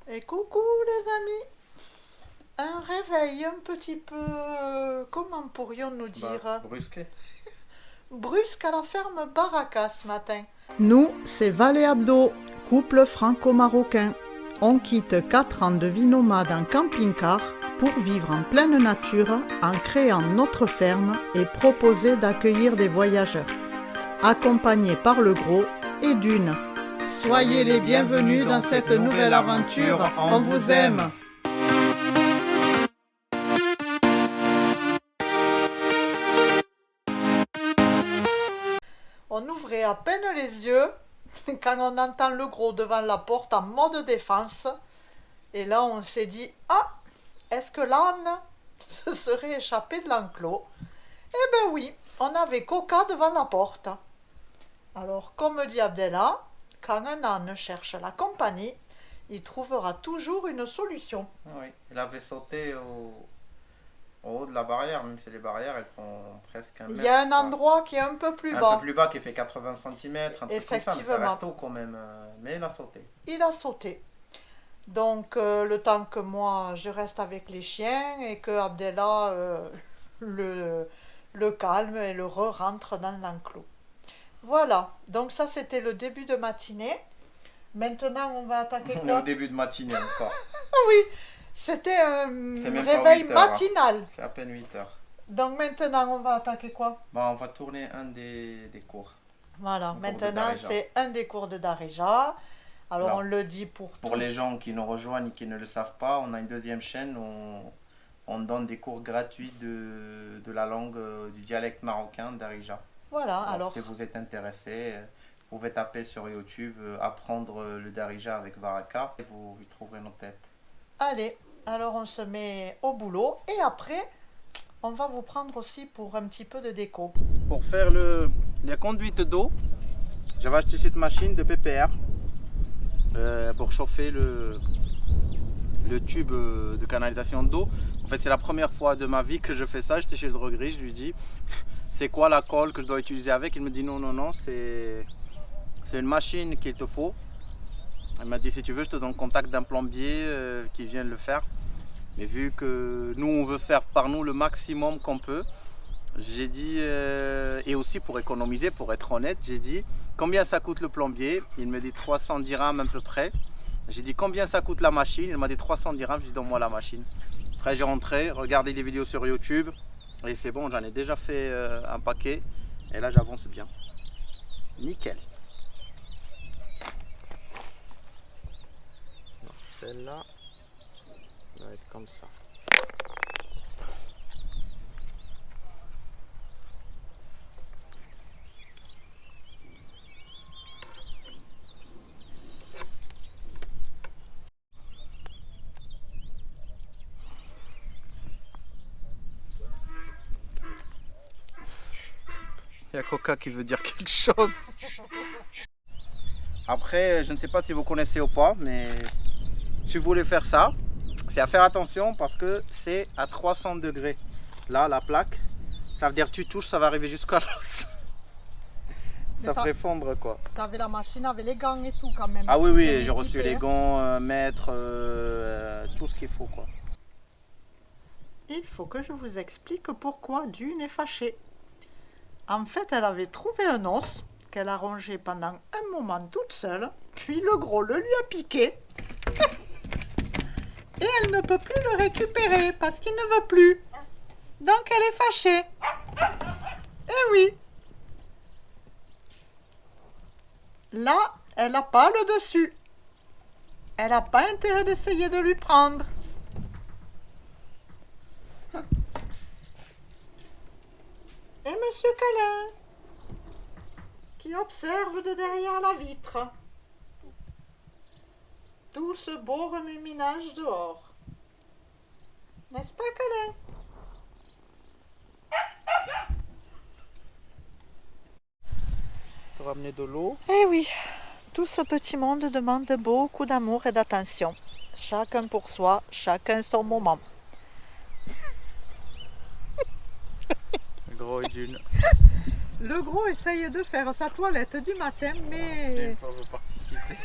Et coucou les amis, un réveil un petit peu, comment pourrions-nous dire, Brusquet. brusque à la ferme Baraka ce matin. Nous, c'est Valé Abdo, couple franco-marocain. On quitte 4 ans de vie nomade en camping-car pour vivre en pleine nature en créant notre ferme et proposer d'accueillir des voyageurs, accompagnés par le gros et d'une. Soyez les bienvenus dans cette nouvelle aventure, on vous aime. On ouvrait à peine les yeux quand on entend le gros devant la porte en mode défense. Et là, on s'est dit, ah, est-ce que l'âne se serait échappé de l'enclos? Eh ben oui, on avait Coca devant la porte. Alors, comme dit Abdella, quand un âne cherche la compagnie, il trouvera toujours une solution. Oui, il avait sauté au haut de la barrière, même si les barrières elles font presque un Il mètre. y a un quoi. endroit qui est un peu plus Un bas. peu plus bas qui fait 80 cm, un truc comme ça, mais ça Effectivement. reste haut quand même. Mais il a sauté. Il a sauté. Donc, le temps que moi, je reste avec les chiens et que Abdella le calme et le re-rentre dans l'enclos. Voilà, donc ça c'était le début de matinée. Maintenant, on va attaquer On est au quoi? début de matinée encore. Oui, c'était un C'est même pas réveil 8 heures, hein. matinal. C'est à peine 8 heures. Donc maintenant, on va attaquer quoi? Bon, on va tourner un des cours. Voilà, Le cours de maintenant Darija. c'est un des cours de Darija. Alors Alors, on le dit pour Pour tous. les gens qui nous rejoignent et qui ne le savent pas, on a une deuxième chaîne où on donne des cours gratuits de la langue du dialecte marocain d'Arija. Voilà, Alors, si vous êtes intéressé, vous pouvez taper sur YouTube apprendre le Darija avec Varaka et vous y trouverez nos têtes. allez, alors on se met au boulot et après, on va vous prendre aussi pour un petit peu de déco. Pour faire les conduites d'eau, j'avais acheté cette machine de PPR pour chauffer le tube de canalisation d'eau. En fait, c'est la première fois de ma vie que je fais ça. J'étais chez le droguerie, je lui dis c'est quoi la colle que je dois utiliser avec. Il me dit non, c'est une machine qu'il te faut. Il m'a dit si tu veux, je te donne le contact d'un plombier qui vient le faire. Mais vu que nous, on veut faire par nous le maximum qu'on peut, j'ai dit, et aussi pour économiser, pour être honnête, j'ai dit combien ça coûte le plombier. Il me dit 300 dirhams à peu près. J'ai dit combien ça coûte la machine. Il m'a dit 300 dirhams. Je dis donne-moi la machine. Après, j'ai rentré, regardé des vidéos sur YouTube. Et c'est bon, j'en ai déjà fait un paquet. Et là, j'avance bien. Nickel. Alors, celle-là va être comme ça. Il y a Coca qui veut dire quelque chose. Après, je ne sais pas si vous connaissez ou pas, mais si vous voulez faire ça, c'est à faire attention parce que c'est à 300 degrés. Là, la plaque, ça veut dire tu touches, ça va arriver jusqu'à l'os. Ça ferait fondre quoi. T'avais la machine avec les gants et tout quand même. Ah oui, Bien j'ai reçu équipé, les hein. gants, mètres, tout ce qu'il faut quoi. Il faut que je vous explique pourquoi Dune est fâchée. En fait, elle avait trouvé un os qu'elle a rongé pendant un moment toute seule, puis le gros le lui a piqué. Et elle ne peut plus le récupérer parce qu'il ne veut plus. Donc elle est fâchée. Eh oui. Là, elle n'a pas le dessus. Elle n'a pas intérêt d'essayer de lui prendre. Et Monsieur Câlin, qui observe de derrière la vitre tout ce beau remue-ménage dehors. N'est-ce pas, Câlin? Pour ramener de l'eau. Eh oui, tout ce petit monde demande beaucoup d'amour et d'attention. Chacun pour soi, chacun son moment. Gros et d'une. Le gros essaye de faire sa toilette du matin, mais... Pas vous participer.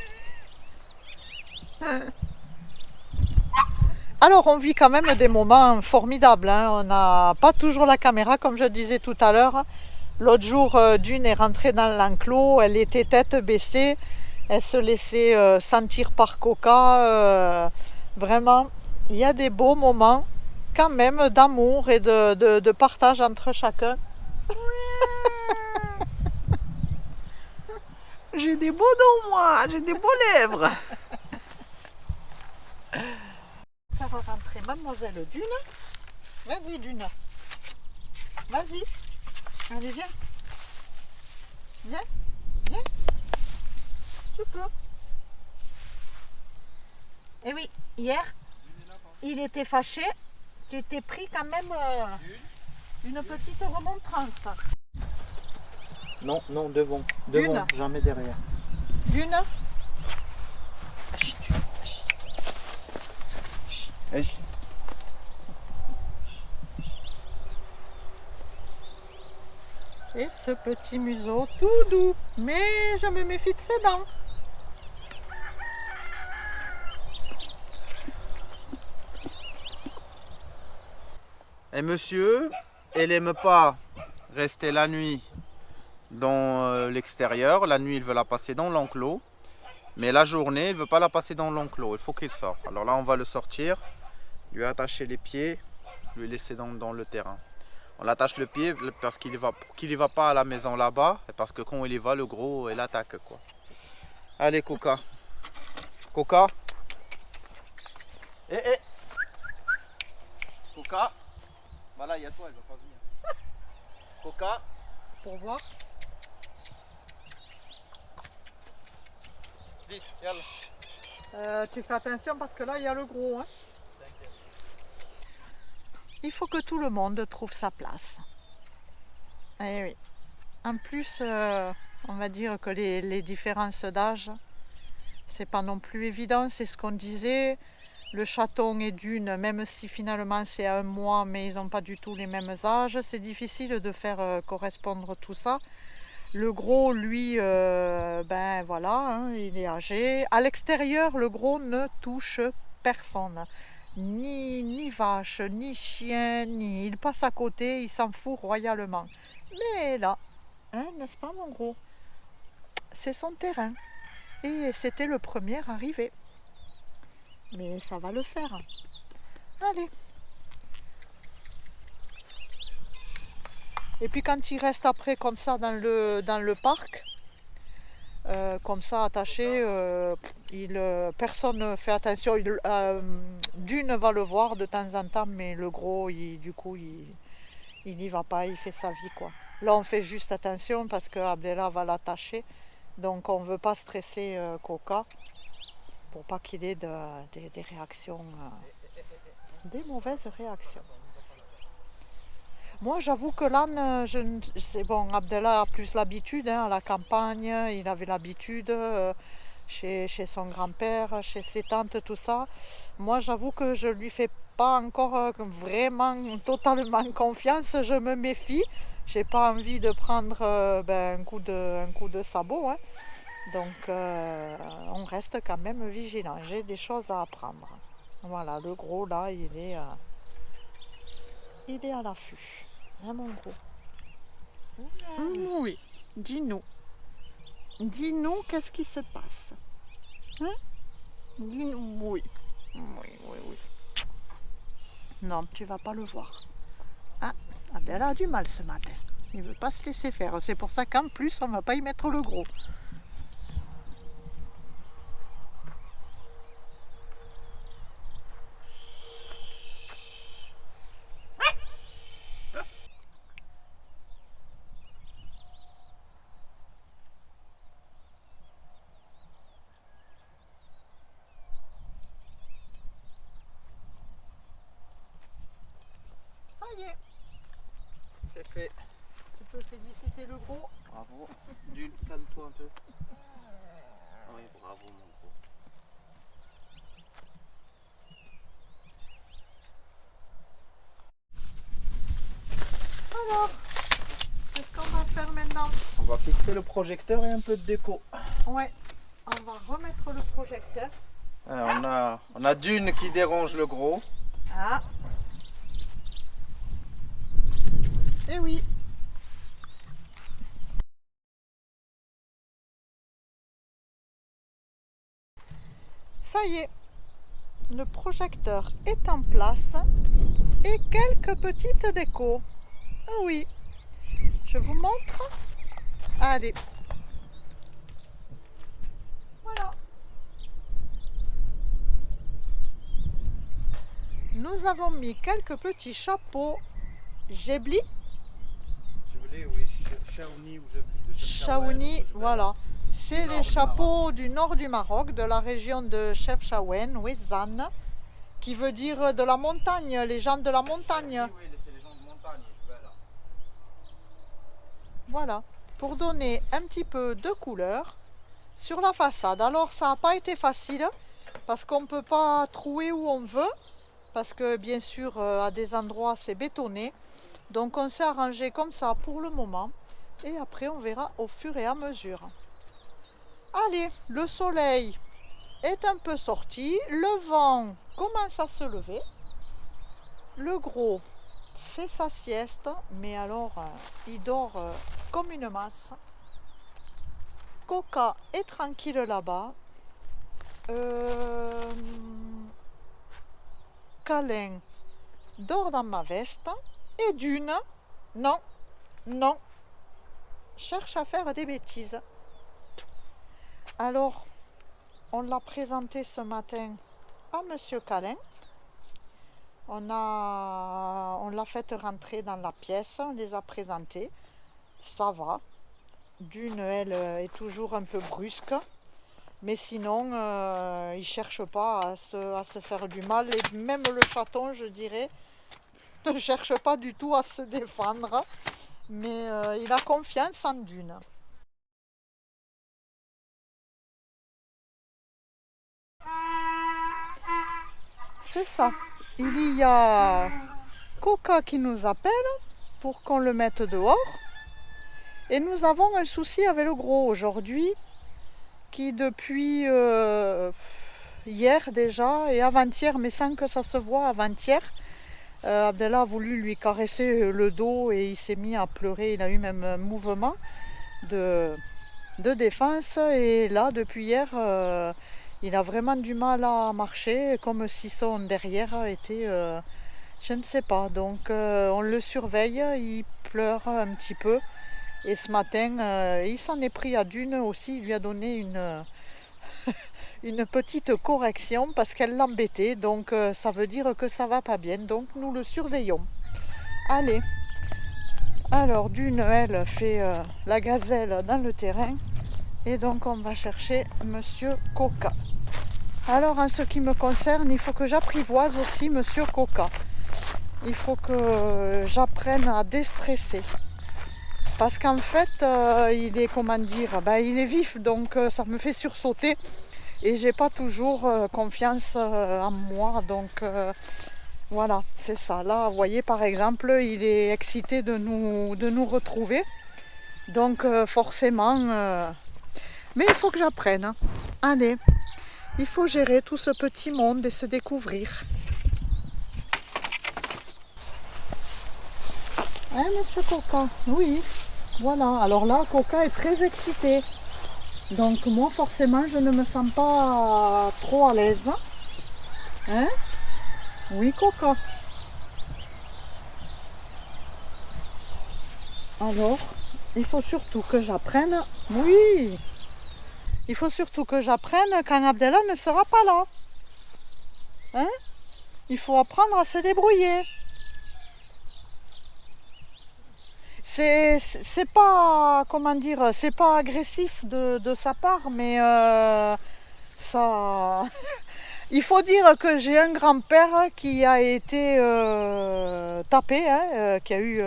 Alors on vit quand même des moments formidables, hein. On n'a pas toujours la caméra comme je disais tout à l'heure. L'autre jour, Dune est rentrée dans l'enclos, elle était tête baissée, elle se laissait sentir par Coca. Vraiment, il y a des beaux moments quand même d'amour et de partage entre chacun. J'ai des beaux dents, moi, j'ai des beaux lèvres. Faire rentrer mademoiselle Dune. Vas-y Dune. Vas-y. Allez, viens. Viens. Viens. Tu peux. Eh oui, hier, il était fâché. Tu t'es pris quand même une petite remontrance. Non, non, devant. Dune. Devant, jamais derrière. Dune. Et ce petit museau tout doux. Mais je me méfie de ses dents. Et monsieur, elle n'aime pas rester la nuit dans l'extérieur. La nuit, il veut la passer dans l'enclos. Mais la journée, il ne veut pas la passer dans l'enclos. Il faut qu'il sorte. Alors là, on va le sortir, lui attacher les pieds, lui laisser dans le terrain. On l'attache le pied parce qu'il y va pas à la maison là-bas. Et parce que quand il y va, le gros, il attaque, quoi. Allez, Coca. Coca. Eh. Coca. Voilà, il y a toi, elle va pas venir. Coca. Pour voir. Zit, yalla. Tu fais attention parce que là, il y a le gros. Hein. Il faut que tout le monde trouve sa place. Eh oui. En plus, on va dire que les différences d'âge, c'est pas non plus évident. C'est ce qu'on disait. Le chaton et Dune, même si finalement c'est à 1 mois, mais ils n'ont pas du tout les mêmes âges, c'est difficile de faire correspondre tout ça. Le gros, lui, ben voilà, hein, il est âgé. À l'extérieur, le gros ne touche personne. Ni vache, ni chien, ni... Il passe à côté, il s'en fout royalement. Mais là, hein, n'est-ce pas mon gros? C'est son terrain. Et c'était le premier arrivé. Mais ça va le faire. Allez. Et puis quand il reste après comme ça dans le parc, comme ça attaché, personne ne fait attention. Dune va le voir de temps en temps, mais le gros, du coup, il n'y va pas, il fait sa vie, quoi. Là, on fait juste attention parce que Abdella va l'attacher. Donc on ne veut pas stresser Coca pour pas qu'il ait des réactions, des mauvaises réactions. Moi, j'avoue que l'âne, c'est bon, Abdella a plus l'habitude, hein, à la campagne, il avait l'habitude chez son grand-père, chez ses tantes, tout ça. Moi, j'avoue que je lui fais pas encore vraiment totalement confiance, je me méfie. J'ai pas envie de prendre un coup de sabot, hein. Donc, on reste quand même vigilant. J'ai des choses à apprendre. Voilà, le gros, là, il est à l'affût. Hein, mon gros? Oui, dis-nous. Dis-nous qu'est-ce qui se passe. Hein? Dis-nous, oui. Oui. Non, tu vas pas le voir. Ah, elle a du mal ce matin. Il veut pas se laisser faire. C'est pour ça qu'en plus, on va pas y mettre le gros. Ça y est, C'est fait. tu peux féliciter le gros. Bravo. Dune, calme-toi un peu. Oui, bravo mon gros. Alors, qu'est-ce qu'on va faire maintenant? On va fixer le projecteur et un peu de déco. Ouais, on va remettre le projecteur. On a Dune qui dérange le gros. Ah. Eh oui. Ça y est, le projecteur est en place et quelques petites décos. Ah oui, je vous montre. Allez. Voilà. Nous avons mis quelques petits chapeaux Ghebli. Oui, Chaouni ou Chaouni, voilà. C'est les chapeaux du nord du Maroc, de la région de Chefchaouen, Ouezane, qui veut dire de la montagne, les gens de la montagne. Oui, c'est les gens de montagne. Voilà, pour donner un petit peu de couleur sur la façade. Alors ça n'a pas été facile, parce qu'on ne peut pas trouer où on veut, parce que bien sûr à des endroits c'est bétonné. Donc on s'est arrangé comme ça pour le moment, et après on verra au fur et à mesure. Allez, le soleil est un peu sorti, le vent commence à se lever, le gros fait sa sieste, mais alors il dort comme une masse. Coca est tranquille là-bas. Câlin dort dans ma veste, et Dune, non, cherche à faire des bêtises. Alors, on l'a présenté ce matin à Monsieur Câlin. On l'a fait rentrer dans la pièce, on les a présentés. Ça va. Dune, elle, est toujours un peu brusque. Mais sinon, il ne cherche pas à se faire du mal. Et même le chaton, je dirais, ne cherche pas du tout à se défendre. Mais il a confiance en Dune. C'est ça. Il y a Coca qui nous appelle pour qu'on le mette dehors. Et nous avons un souci avec le gros aujourd'hui, qui depuis hier déjà et avant-hier, mais sans que ça se voit avant-hier, Abdallah a voulu lui caresser le dos et il s'est mis à pleurer. Il a eu même un mouvement de défense. Et là, depuis hier, il a vraiment du mal à marcher, comme si son derrière était, je ne sais pas. Donc on le surveille, il pleure un petit peu. Et ce matin, il s'en est pris à Dune aussi, il lui a donné une petite correction parce qu'elle l'embêtait. Donc ça veut dire que ça va pas bien, donc nous le surveillons. Allez, alors Dune, elle fait la gazelle dans le terrain. Et donc on va chercher Monsieur Coca. Alors en ce qui me concerne, il faut que j'apprivoise aussi Monsieur Coca. Il faut que j'apprenne à déstresser. Parce qu'en fait, il est, comment dire, il est vif, donc ça me fait sursauter. Et j'ai pas toujours confiance en moi. Donc voilà, c'est ça. Là, vous voyez par exemple, il est excité de nous retrouver. Donc forcément... Mais il faut que j'apprenne. Hein. Allez, il faut gérer tout ce petit monde et se découvrir. Hein, Monsieur Coca? Oui. Voilà. Alors là, Coca est très excité. Donc moi, forcément, je ne me sens pas trop à l'aise. Hein? Oui, Coca. Alors, il faut surtout que j'apprenne. Oui. Il faut surtout que j'apprenne quand Abdallah ne sera pas là. Hein? Il faut apprendre à se débrouiller. C'est pas, comment dire, c'est pas agressif de sa part, mais ça... Il faut dire que j'ai un grand-père qui a été tapé, hein, qui a eu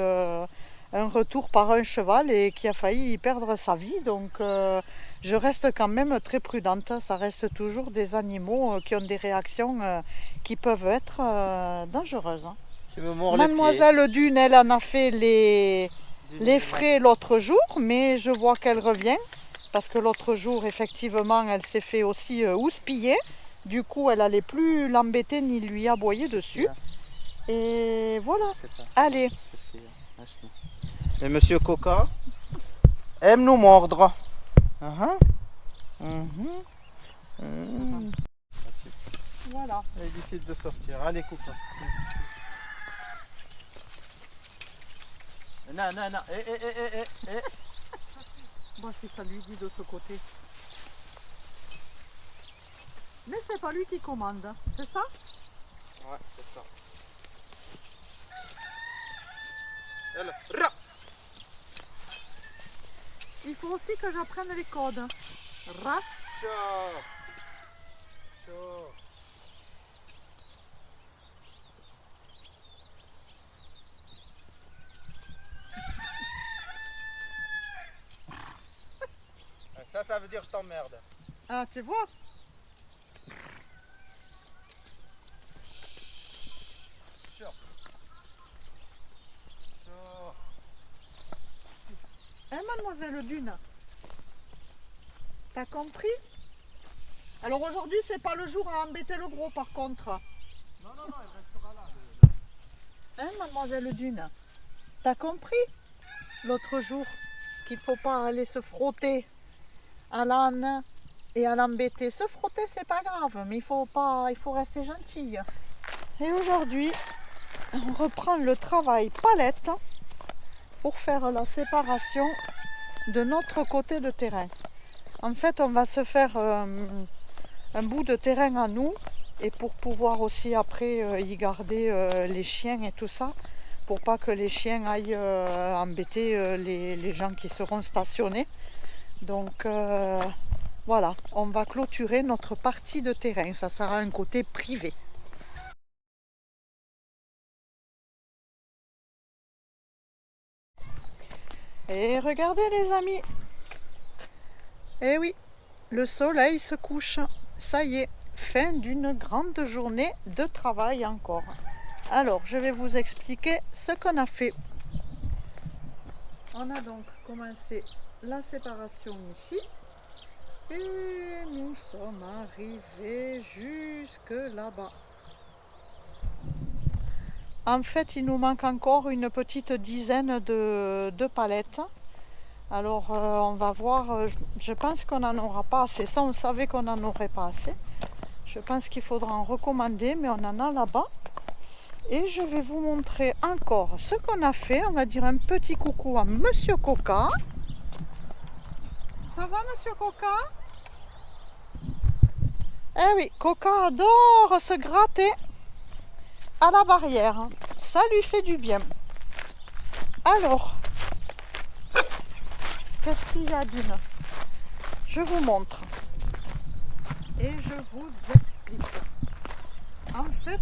un retour par un cheval et qui a failli y perdre sa vie. Donc je reste quand même très prudente. Ça reste toujours des animaux qui ont des réactions qui peuvent être dangereuses. Mademoiselle Dune, elle en a fait les frais l'autre jour, mais je vois qu'elle revient. Parce que l'autre jour, effectivement, elle s'est fait aussi houspiller. Du coup, elle allait plus l'embêter ni lui aboyer dessus. Et voilà. Allez. Et Monsieur Coca aime nous mordre. Voilà. Il décide de sortir. Allez, Coca. Non. Moi, si ça lui dit de ce côté. Mais c'est pas lui qui commande, c'est ça? Ouais, c'est ça. Il faut aussi que j'apprenne les codes. Ra. Ça veut dire je t'emmerde. Ah, tu vois? Eh, mademoiselle Dune, t'as compris? Alors aujourd'hui, c'est pas le jour à embêter le gros par contre. Non, elle restera là. Hein, mademoiselle Dune, t'as compris l'autre jour qu'il faut pas aller se frotter à l'âne et à l'embêter. Se frotter, c'est pas grave, mais il faut rester gentille. Et aujourd'hui, on reprend le travail palette pour faire la séparation de notre côté de terrain. En fait, on va se faire un bout de terrain à nous, et pour pouvoir aussi après y garder les chiens et tout ça, pour pas que les chiens aillent embêter les gens qui seront stationnés. Donc voilà, on va clôturer notre partie de terrain, ça sera un côté privé. Et regardez les amis, eh oui, le soleil se couche, ça y est, fin d'une grande journée de travail encore. Alors, je vais vous expliquer ce qu'on a fait. On a donc commencé la séparation ici. Et nous sommes arrivés jusque là-bas. En fait, il nous manque encore une petite dizaine de palettes. Alors, on va voir. Je pense qu'on n'en aura pas assez. Ça, on savait qu'on n'en aurait pas assez. Je pense qu'il faudra en recommander, mais on en a là-bas. Et je vais vous montrer encore ce qu'on a fait. On va dire un petit coucou à Monsieur Coca. Ça va, Monsieur Coca? Eh oui, Coca adore se gratter à la barrière. Ça lui fait du bien. Alors, qu'est-ce qu'il y a d'une? Je vous montre. Et je vous explique. En fait,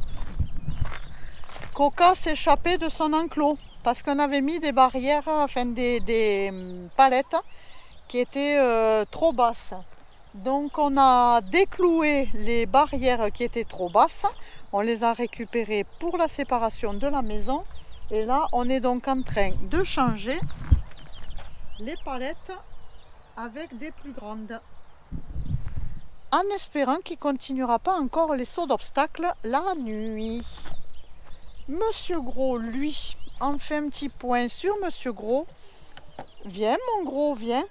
Coca s'échappait de son enclos parce qu'on avait mis des barrières, enfin des palettes qui étaient trop basses. Donc on a décloué les barrières qui étaient trop basses, on les a récupérées pour la séparation de la maison. Et là, on est donc en train de changer les palettes avec des plus grandes. En espérant qu'il ne continuera pas encore les sauts d'obstacles la nuit. Monsieur Gros, lui, on fait un petit point sur Monsieur Gros. Viens, mon Gros, viens.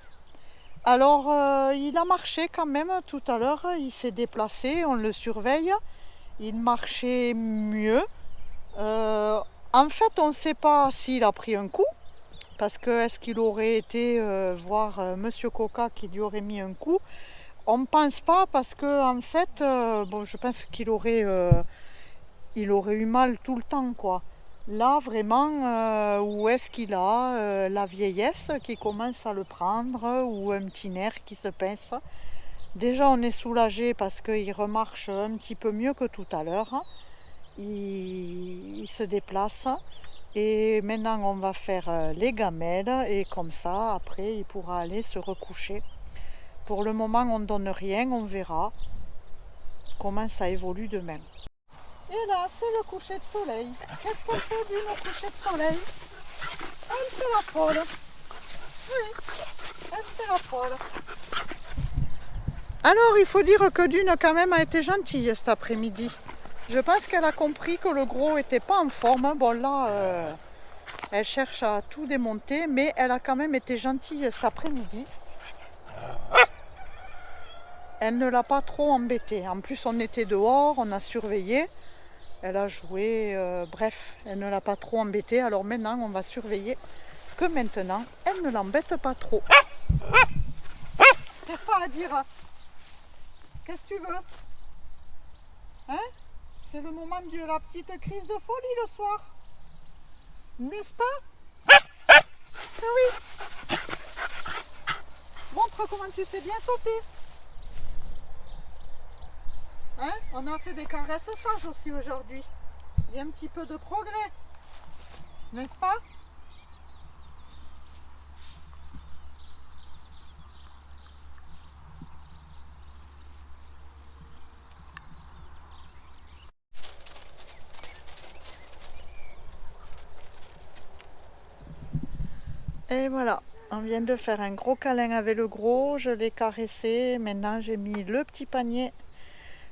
Alors, il a marché quand même tout à l'heure, il s'est déplacé, on le surveille. Il marchait mieux. En fait, on ne sait pas s'il a pris un coup, parce que est-ce qu'il aurait été voir Monsieur Coca qui lui aurait mis un coup? On ne pense pas, parce que en fait, bon, je pense qu'il aurait, il aurait eu mal tout le temps, quoi. Là, vraiment, où est-ce qu'il a la vieillesse qui commence à le prendre, ou un petit nerf qui se pince. Déjà, on est soulagé parce qu'il remarche un petit peu mieux que tout à l'heure. Il se déplace. Et maintenant, on va faire les gamelles. Et comme ça, après, il pourra aller se recoucher. Pour le moment, on ne donne rien. On verra comment ça évolue demain. Et là, c'est le coucher de soleil. Qu'est-ce qu'elle fait d'une au coucher de soleil? Elle fait la folle. Oui, elle fait la folle. Alors, il faut dire que Dune quand même a été gentille cet après-midi. Je pense qu'elle a compris que le gros était pas en forme. Bon là, elle cherche à tout démonter, mais elle a quand même été gentille cet après-midi. Elle ne l'a pas trop embêté. En plus, on était dehors, on a surveillé. Elle a joué, bref, elle ne l'a pas trop embêté. Alors maintenant, on va surveiller que maintenant, elle ne l'embête pas trop. Qu'est-ce que ça à dire? Qu'est-ce que tu veux? Hein? C'est le moment de la petite crise de folie le soir. N'est-ce pas? Ah oui. Montre comment tu sais bien sauter. Hein? On a fait des caresses sages aussi aujourd'hui. Il y a un petit peu de progrès. N'est-ce pas? Et voilà, on vient de faire un gros câlin avec le gros, je l'ai caressé, maintenant j'ai mis le petit panier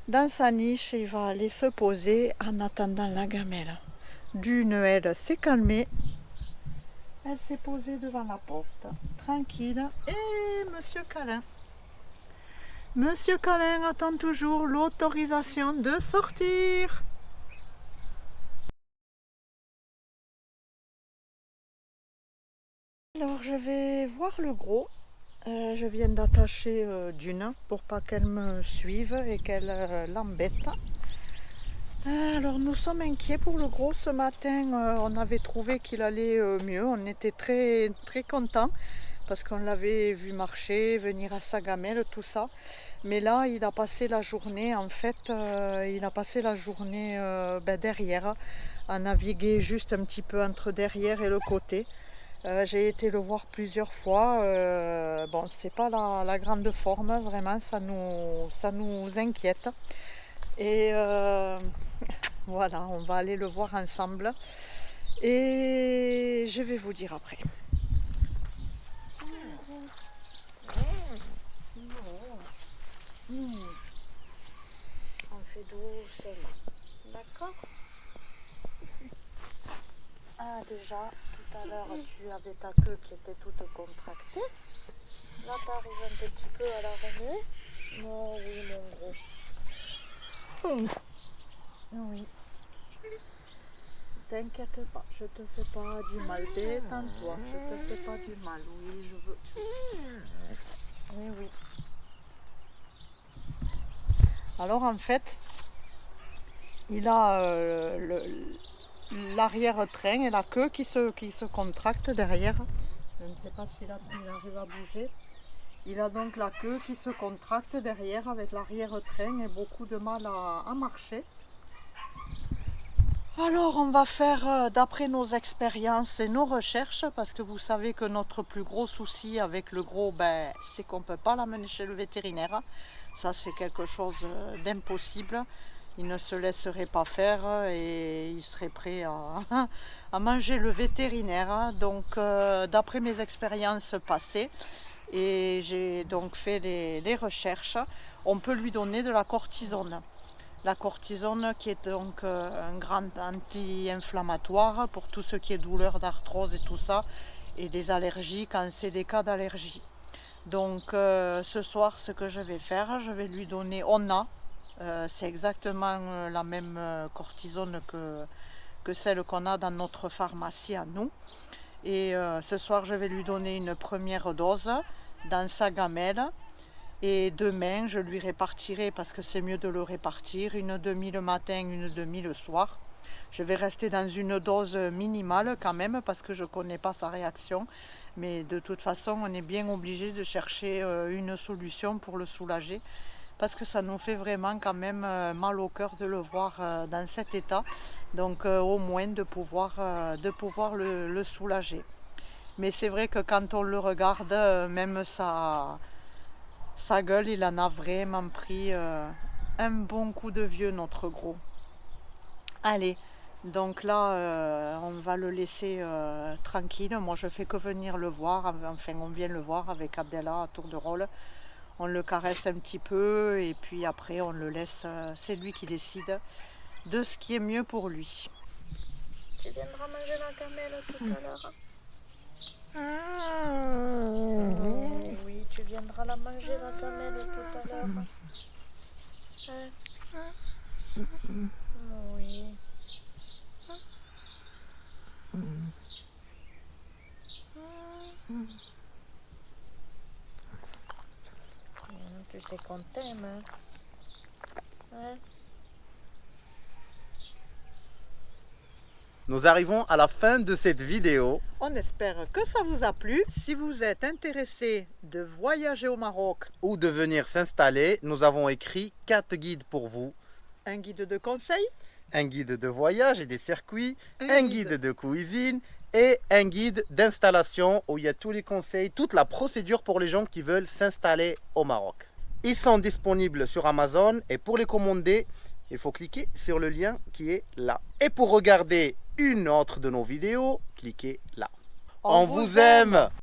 dans sa niche et il va aller se poser en attendant la gamelle. Dune, elle s'est calmée, elle s'est posée devant la porte, tranquille, et Monsieur Câlin. Monsieur Câlin attend toujours l'autorisation de sortir. Alors je vais voir le gros. Je viens d'attacher Dune pour pas qu'elle me suive et qu'elle l'embête. Alors nous sommes inquiets pour le gros ce matin. On avait trouvé qu'il allait mieux. On était très très contents parce qu'on l'avait vu marcher, venir à sa gamelle, tout ça. Mais là, il a passé la journée, en fait, il a passé la journée derrière, à naviguer juste un petit peu entre derrière et le côté. J'ai été le voir plusieurs fois. Bon, c'est pas la grande forme, vraiment, ça nous inquiète. Et voilà, on va aller le voir ensemble. Et je vais vous dire après. On fait doucement. D'accord? Ah, déjà, tout à l'heure, tu avais ta queue qui était toute contractée. Là, tu arrives un petit peu à la remuer. Oh oui, mon gros. Oui. T'inquiète pas, je te fais pas du mal. Détends-toi, je te fais pas du mal. Oui, je veux. Oui, oui. Alors, en fait, il a l'arrière-train et la queue qui se contracte derrière. Je ne sais pas s'il arrive à bouger. Il a donc la queue qui se contracte derrière avec l'arrière-train et beaucoup de mal à marcher. Alors on va faire d'après nos expériences et nos recherches, parce que vous savez que notre plus gros souci avec le gros, c'est qu'on ne peut pas l'amener chez le vétérinaire. Ça, c'est quelque chose d'impossible. Il ne se laisserait pas faire et il serait prêt à manger le vétérinaire. Donc d'après mes expériences passées, et j'ai donc fait les recherches, on peut lui donner de la cortisone. La cortisone qui est donc un grand anti-inflammatoire pour tout ce qui est douleur d'arthrose et tout ça, et des allergies quand c'est des cas d'allergie. Donc ce soir, ce que je vais faire, je vais lui donner c'est exactement la même cortisone que celle qu'on a dans notre pharmacie à nous. Et ce soir, je vais lui donner une première dose dans sa gamelle. Et demain, je lui répartirai, parce que c'est mieux de le répartir, une demi le matin, une demi le soir. Je vais rester dans une dose minimale quand même, parce que je ne connais pas sa réaction. Mais de toute façon, on est bien obligé de chercher une solution pour le soulager, parce que ça nous fait vraiment quand même mal au cœur de le voir dans cet état. Donc au moins de pouvoir le soulager. Mais c'est vrai que quand on le regarde, même sa gueule, il en a vraiment pris un bon coup de vieux, notre gros. Allez, donc là, on va le laisser tranquille. Moi, je fais que venir le voir. Enfin, on vient le voir avec Abdallah à tour de rôle. On le caresse un petit peu et puis après on le laisse, c'est lui qui décide de ce qui est mieux pour lui. Tu viendras manger la gamelle tout à l'heure. Oh, oui, tu viendras la manger la gamelle tout à l'heure. Hein? Oui. Tu sais qu'on t'aime, hein? Hein? Nous arrivons à la fin de cette vidéo. On espère que ça vous a plu. Si vous êtes intéressé de voyager au Maroc Ou de venir s'installer, nous avons écrit 4 guides pour vous. un guide de conseils, Un guide de voyage et des circuits, un guide de cuisine et un guide d'installation où il y a tous les conseils, toute la procédure pour les gens qui veulent s'installer au Maroc. Ils sont disponibles sur Amazon et pour les commander, il faut cliquer sur le lien qui est là. Et pour regarder une autre de nos vidéos, cliquez là. On vous aime!